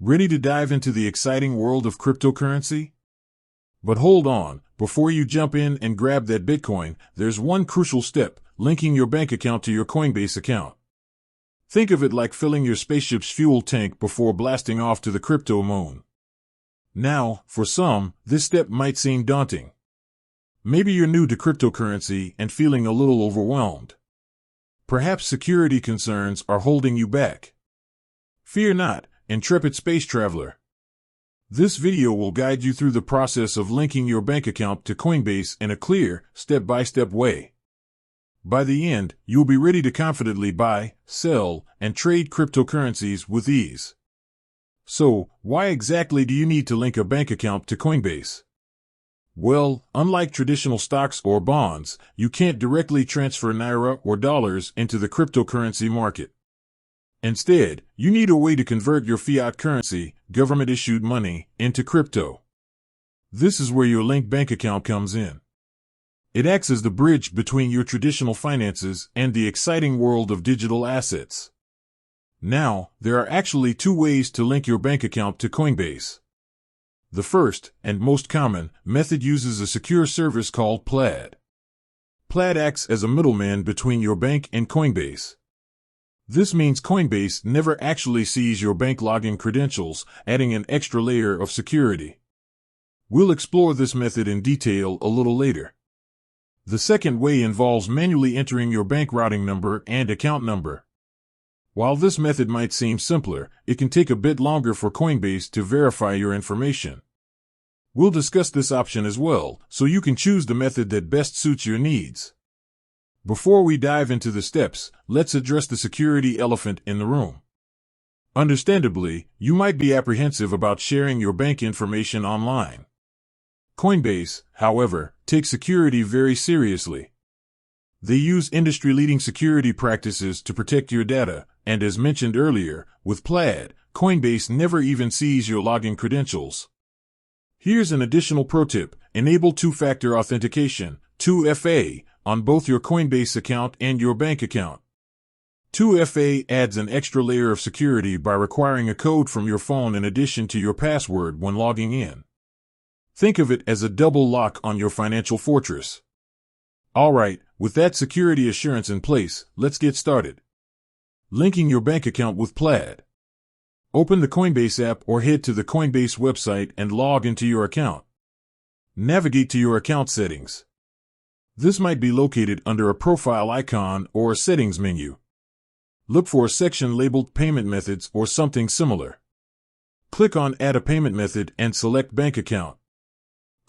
Ready to dive into the exciting world of cryptocurrency? But hold on, before you jump in and grab that Bitcoin, there's one crucial step: linking your bank account to your Coinbase account. Think of it like filling your spaceship's fuel tank before blasting off to the crypto moon. Now, for some, this step might seem daunting. Maybe you're new to cryptocurrency and feeling a little overwhelmed. Perhaps security concerns are holding you back. Fear not, intrepid space traveler. This video will guide you through the process of linking your bank account to Coinbase in a clear, step-by-step way. By the end, you'll be ready to confidently buy, sell, and trade cryptocurrencies with ease. So, why exactly do you need to link a bank account to Coinbase? Well, unlike traditional stocks or bonds, you can't directly transfer Naira or dollars into the cryptocurrency market. Instead, you need a way to convert your fiat currency, government-issued money, into crypto. This is where your linked bank account comes in. It acts as the bridge between your traditional finances and the exciting world of digital assets. Now, there are actually two ways to link your bank account to Coinbase. The first, and most common, method uses a secure service called Plaid. Plaid acts as a middleman between your bank and Coinbase. This means Coinbase never actually sees your bank login credentials, adding an extra layer of security. We'll explore this method in detail a little later. The second way involves manually entering your bank routing number and account number. While this method might seem simpler, it can take a bit longer for Coinbase to verify your information. We'll discuss this option as well, so you can choose the method that best suits your needs. Before we dive into the steps, let's address the security elephant in the room. Understandably, you might be apprehensive about sharing your bank information online. Coinbase, however, takes security very seriously. They use industry-leading security practices to protect your data, and as mentioned earlier, with Plaid, Coinbase never even sees your login credentials. Here's an additional pro tip: enable two-factor authentication, 2FA, on both your Coinbase account and your bank account. 2FA adds an extra layer of security by requiring a code from your phone in addition to your password when logging in. Think of it as a double lock on your financial fortress. Alright, with that security assurance in place, let's get started. Linking your bank account with Plaid. Open the Coinbase app or head to the Coinbase website and log into your account. Navigate to your account settings. This might be located under a profile icon or a settings menu. Look for a section labeled Payment Methods or something similar. Click on Add a Payment Method and select Bank Account.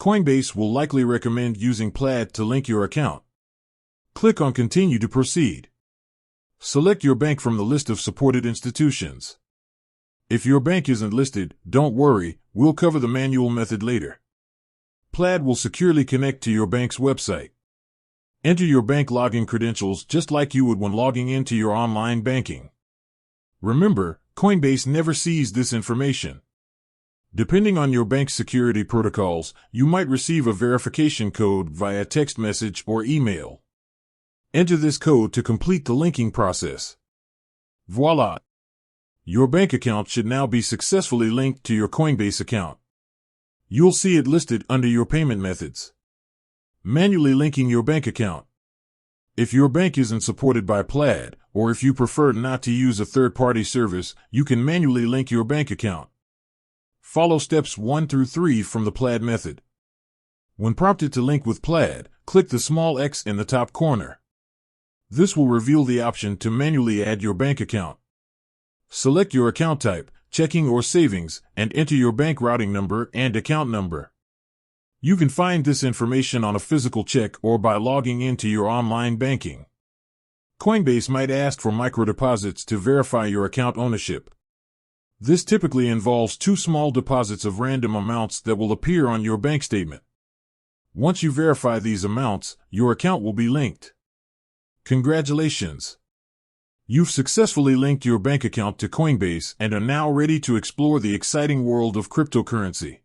Coinbase will likely recommend using Plaid to link your account. Click on Continue to proceed. Select your bank from the list of supported institutions. If your bank isn't listed, don't worry, we'll cover the manual method later. Plaid will securely connect to your bank's website. Enter your bank login credentials just like you would when logging into your online banking. Remember, Coinbase never sees this information. Depending on your bank's security protocols, you might receive a verification code via text message or email. Enter this code to complete the linking process. Voila! Your bank account should now be successfully linked to your Coinbase account. You'll see it listed under your payment methods. Manually linking your bank account. If your bank isn't supported by Plaid, or if you prefer not to use a third-party service, you can manually link your bank account. Follow steps 1 through 3 from the Plaid method. When prompted to link with Plaid, click the small X in the top corner. This will reveal the option to manually add your bank account. Select your account type, checking or savings, and enter your bank routing number and account number. You can find this information on a physical check or by logging into your online banking. Coinbase might ask for microdeposits to verify your account ownership. This typically involves 2 small deposits of random amounts that will appear on your bank statement. Once you verify these amounts, your account will be linked. Congratulations! You've successfully linked your bank account to Coinbase and are now ready to explore the exciting world of cryptocurrency.